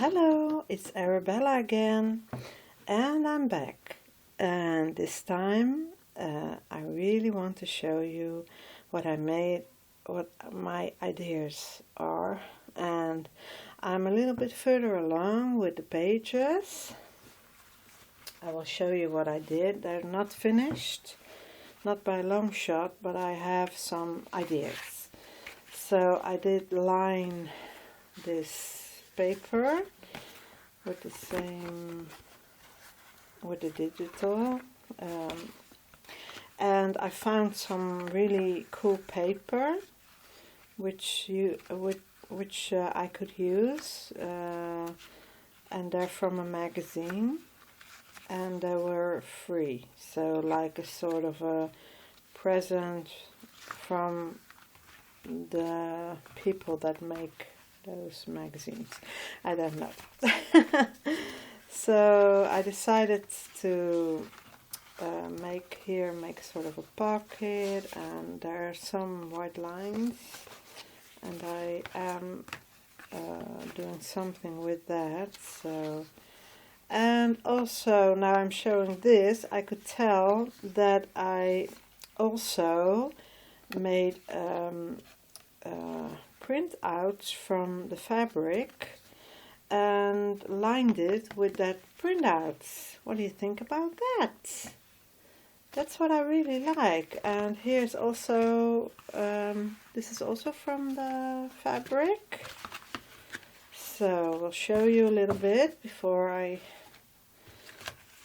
Hello, it's Arabella again, and I'm back. And this time I really want to show you what I made, what my ideas are. And I'm a little bit further along with the pages. I will show you what I did. They're not finished, not by a long shot, but I have some ideas. So I did line this paper with the same, with the digital, and I found some really cool paper which I could use, and they're from a magazine, and they were free, so like a sort of a present from the people that make those magazines. I don't know. So I decided to make sort of a pocket, and there are some white lines, and I am doing something with that. So, and also now I'm showing this, I could tell that I also made printouts from the fabric and lined it with that printouts. What do you think about that? That's what I really like. And here's also, this is also from the fabric. So we'll show you a little bit before I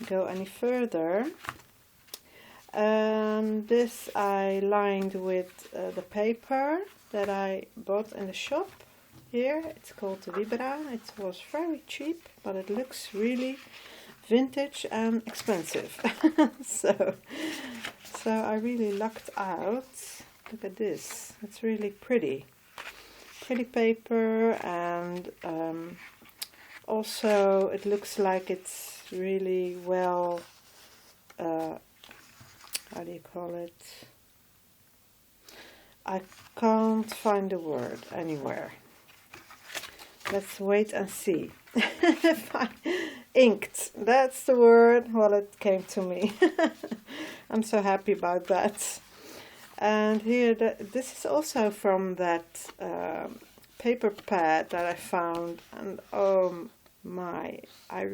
go any further. This I lined with the paper that I bought in the shop here. It's called the Vibra. It was very cheap, but it looks really vintage and expensive. so I really lucked out. Look at this. It's really pretty. Pretty paper, and also it looks like it's really well, how do you call it? I can't find the word anywhere. Let's wait and see. Inked, that's the word. Well, it came to me. I'm so happy about that. And here, this is also from that paper pad that I found. And oh my, I'm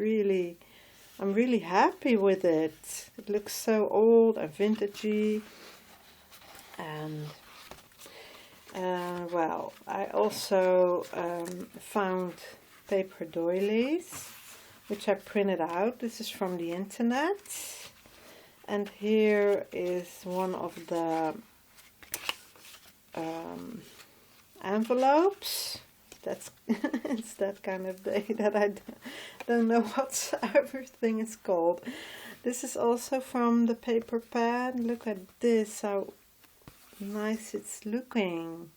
really happy with it. It looks so old and vintagey. And well, I also found paper doilies, which I printed out. This is from the internet. And here is one of the envelopes. That's it's that kind of day that I don't know what everything is called. This is also from the paper pad. Look at this, how nice it's looking.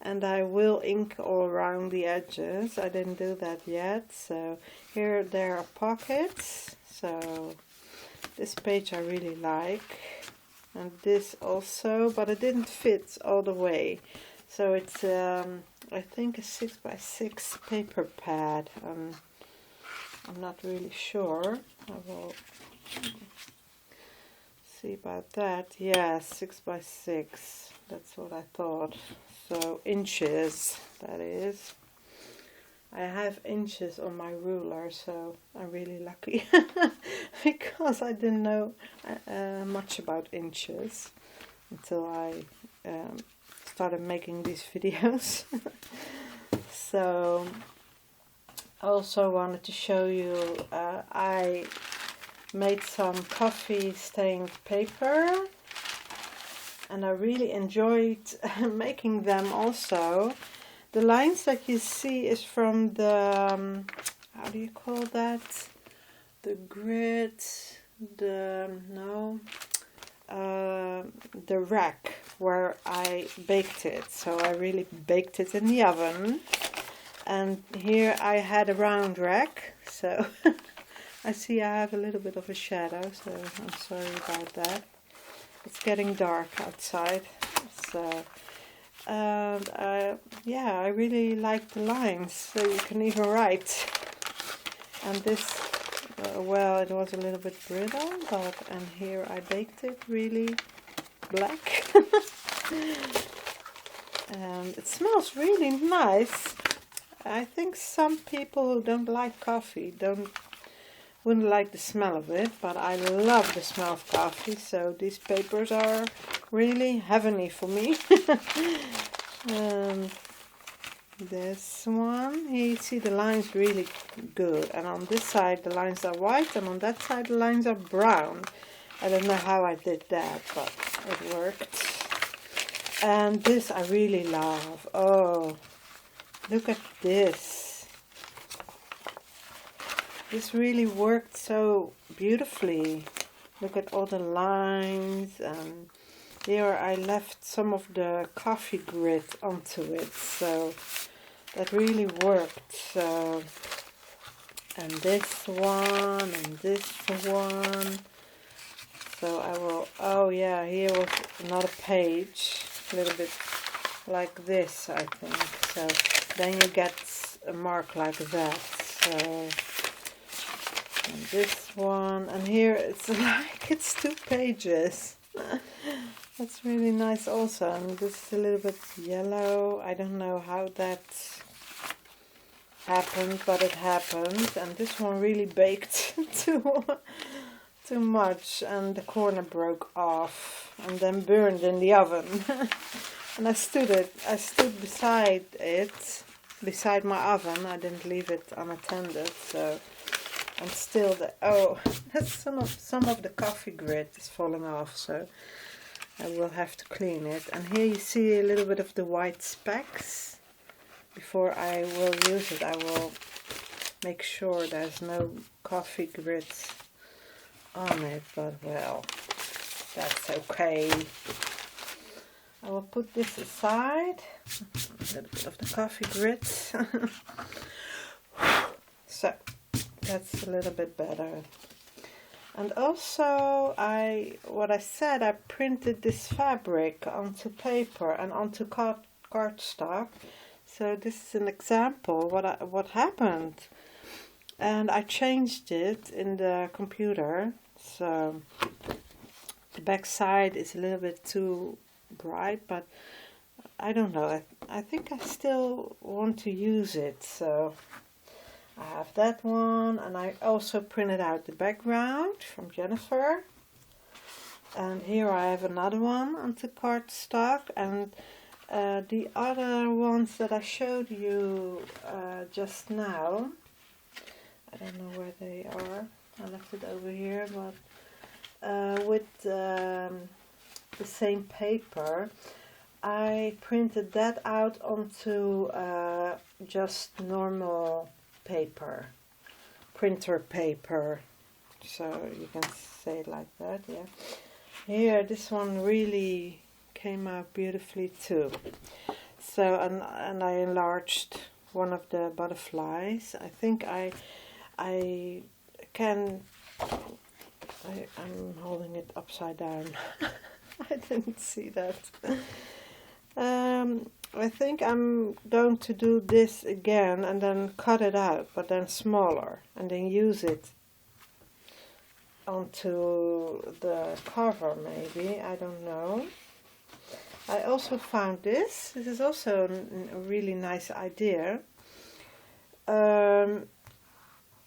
And I will ink all around the edges. I didn't do that yet. So here there are pockets. So this page I really like. And this also, but it didn't fit all the way. So it's I think a 6x6 paper pad. I'm not really sure. I will see about that. Yeah, 6x6. That's what I thought. So inches, that is. I have inches on my ruler, so I'm really lucky because I didn't know much about inches until I started making these videos. So I also wanted to show you, I made some coffee stained paper, and I really enjoyed making them also. The lines that you see is from the, how do you call that? The grid, the rack where I baked it. So I really baked it in the oven. And here I had a round rack, so I see I have a little bit of a shadow, so I'm sorry about that. It's getting dark outside, so and yeah, I really like the lines, so you can even write And this, well, it was a little bit brittle, and here I baked it really black. And it smells really nice. I think some people who don't like coffee wouldn't like the smell of it, but I love the smell of coffee, so these papers are really heavenly for me. This one, you see the lines really good, and on this side the lines are white, and on that side the lines are brown. I don't know how I did that, but it worked. And this I really love. Oh, look at this. This really worked so beautifully. Look at all the lines, and here I left some of the coffee grit onto it, so that really worked. So, and this one, and this one. So I will, oh yeah, here was another page, a little bit like this, I think. So then you get a mark like that. So, and this one, and here it's like it's 2 pages. That's really nice also. And this is a little bit yellow. I don't know how that happened, but it happened. And this one really baked too much, and the corner broke off and then burned in the oven. And I stood beside it, beside my oven. I didn't leave it unattended, so, and still that's some of the coffee grit is falling off, so I will have to clean it. And here you see a little bit of the white specks. Before I will use it, I will make sure there's no coffee grit on it, but well, that's okay. I will put this aside. A little bit of the coffee grit. So that's a little bit better. And also I printed this fabric onto paper and onto cardstock. So this is an example what happened. And I changed it in the computer, so the back side is a little bit too bright, but I don't know, I think I still want to use it. So I have that one, and I also printed out the background from Jennifer. And here I have another one onto cardstock, and the other ones that I showed you just now, I don't know where they are. I left it over here, but with the same paper, I printed that out onto just normal paper, printer paper. So you can say it like that, yeah. Here, this one really came out beautifully too. So, and I enlarged one of the butterflies. I think I'm holding it upside down. I didn't see that. I think I'm going to do this again and then cut it out, but then smaller, and then use it onto the cover maybe, I don't know. I also found this. This is also a really nice idea.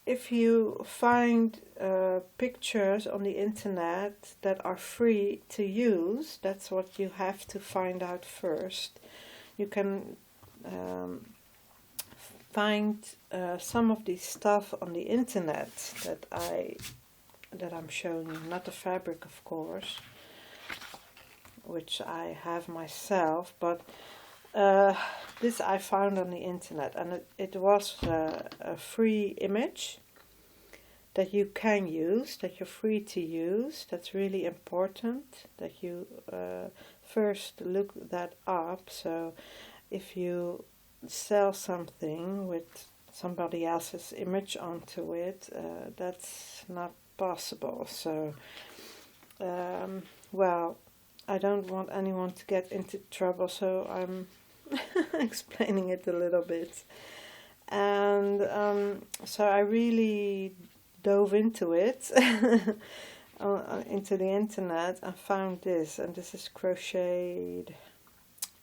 If you find pictures on the internet that are free to use, that's what you have to find out first. You can find some of this stuff on the internet that I'm showing you, not the fabric of course, which I have myself, but this I found on the internet, and it was a free image that you can use, that you're free to use. That's really important that you first look that up. So if you sell something with somebody else's image onto it, that's not possible. So well, I don't want anyone to get into trouble, so I'm explaining it a little bit. And so I really dove into it, into the internet, and found this. And this is crocheted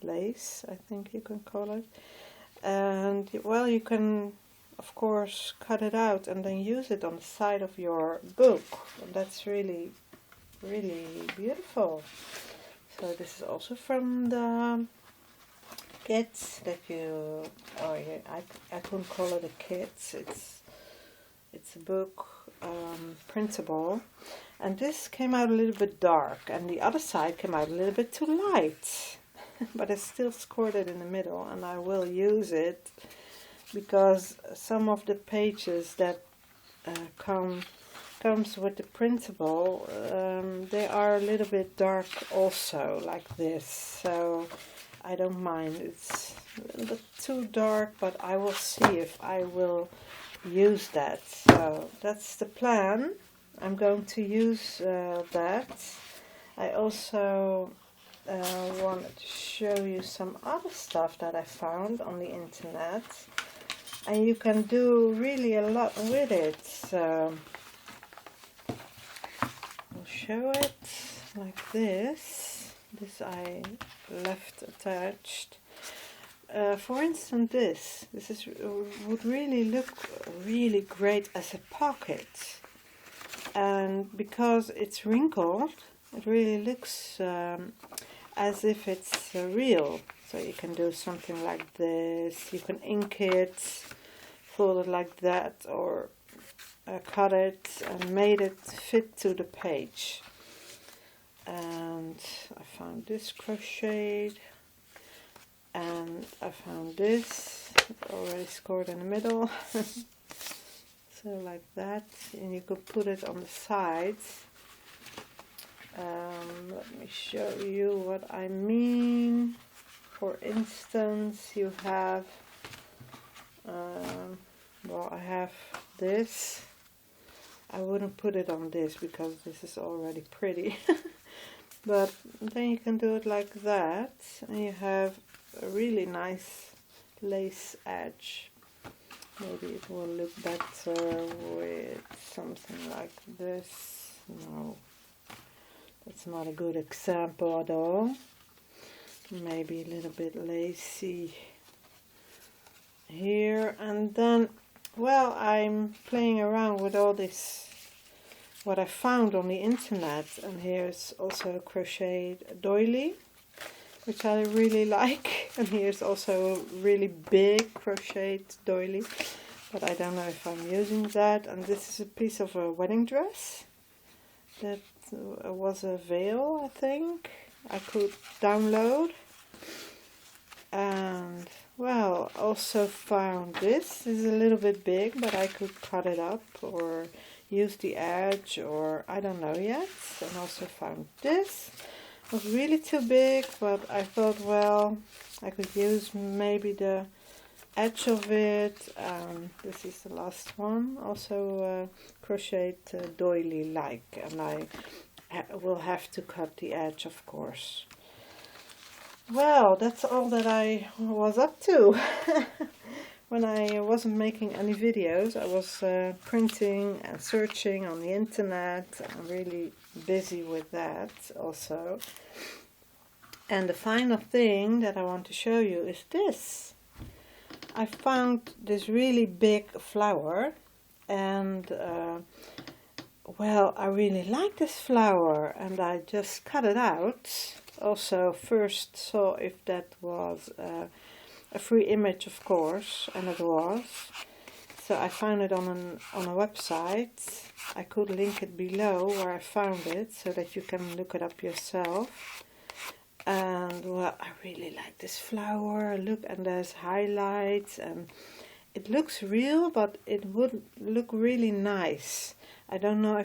lace, I think you can call it. And well, you can of course cut it out and then use it on the side of your book, and that's really beautiful. So this is also from the kit that you, oh yeah, I couldn't call it a kit, it's a book, printable, and this came out a little bit dark and the other side came out a little bit too light. But I still scored it in the middle, and I will use it because some of the pages that comes with the printable, they are a little bit dark also, like this. So I don't mind. It's a little bit too dark, but I will see if I will use that. So that's the plan. I'm going to use that. I also wanted to show you some other stuff that I found on the internet, and you can do really a lot with it. So I'll show it like this. This I left attached. For instance, this is would really look really great as a pocket, and because it's wrinkled, it really looks as if it's real. So you can do something like this. You can ink it, fold it like that, or cut it and made it fit to the page. And I found this crocheted, and I found this already scored in the middle. So like that, and you could put it on the sides. Let me show you what I mean. For instance, you have, well, I have this. I wouldn't put it on this because this is already pretty. But then you can do it like that, and you have a really nice lace edge. Maybe it will look better with something like this. No, that's not a good example at all. Maybe a little bit lacy here, and then, well, I'm playing around with all this, what I found on the internet, and here's also a crocheted doily, which I really like, and here's also a really big crocheted doily, but I don't know if I'm using that. And this is a piece of a wedding dress that was a veil, I think, I could download. And well, also found this is a little bit big, but I could cut it up or use the edge, or I don't know yet. And also found this. It was really too big, but I thought, well, I could use maybe the edge of it. This is the last one, also crocheted doily like, and I will have to cut the edge, of course. Well, that's all that I was up to. When I wasn't making any videos, I was printing and searching on the internet. I'm really busy with that also. And the final thing that I want to show you is this. I found this really big flower, and well, I really like this flower, and I just cut it out. Also first saw if that was a free image, of course, and it was. So I found it on a website. I could link it below where I found it, so that you can look it up yourself. And well, I really like this flower. Look, and there's highlights, and it looks real, but it would look really nice. I don't know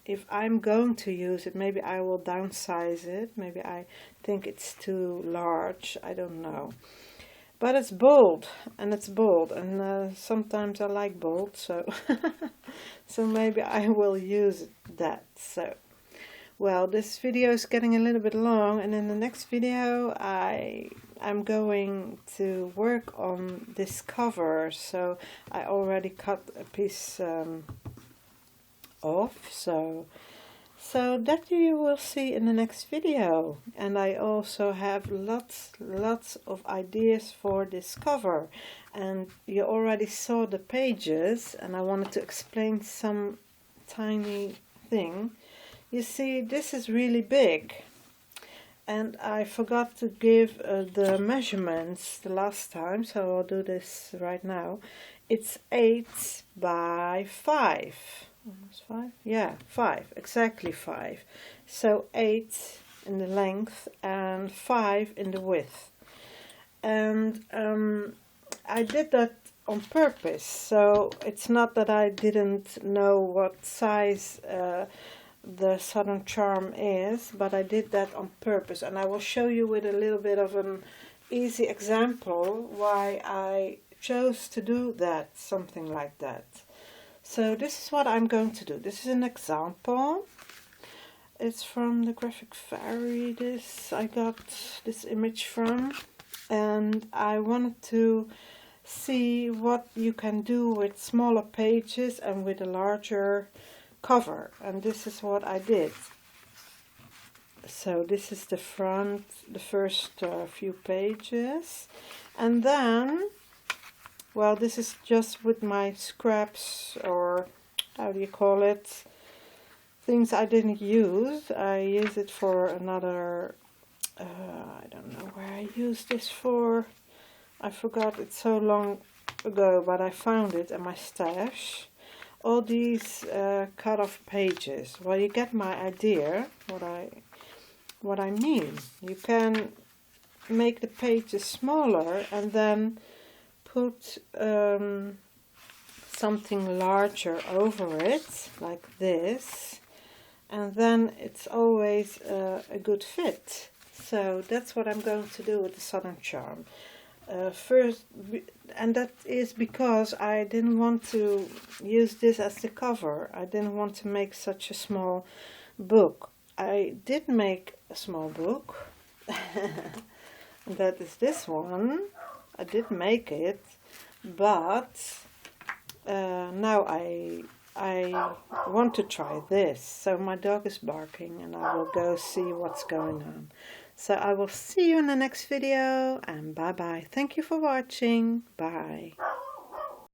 if I'm going to use it. Maybe I will downsize it. Maybe I think it's too large. I don't know. But it's bold, and sometimes I like bold, so so maybe I will use that. So, well, this video is getting a little bit long, and in the next video I I'm going to work on this cover, so I already cut a piece off, so that you will see in the next video. And I also have lots of ideas for this cover, and you already saw the pages, and I wanted to explain some tiny thing. You see, this is really big, and I forgot to give the measurements the last time, so I'll do this right now. It's 8 by 5. Almost 5? Yeah, 5. Exactly 5. So 8 in the length and 5 in the width. And I did that on purpose. So it's not that I didn't know what size the Southern Charm is, but I did that on purpose. And I will show you with a little bit of an easy example why I chose to do that, something like that. So this is what I'm going to do. This is an example. It's from the Graphic Fairy. I got this image from, and I wanted to see what you can do with smaller pages and with a larger cover, and this is what I did. So this is the front, the first few pages, and then, well, this is just with my scraps, or how do you call it, things I didn't use. I use it for another, I don't know where I used this for. I forgot, it's so long ago, but I found it in my stash. All these cut off pages. Well, you get my idea, what I mean. You can make the pages smaller and then put something larger over it, like this, and then it's always a good fit. So that's what I'm going to do with the Southern Charm. First, and that is because I didn't want to use this as the cover. I didn't want to make such a small book. I did make a small book, and that is this one. I did make it, but now I want to try this. So my dog is barking, and I will go see what's going on. So I will see you in the next video, and bye bye. Thank you for watching. Bye.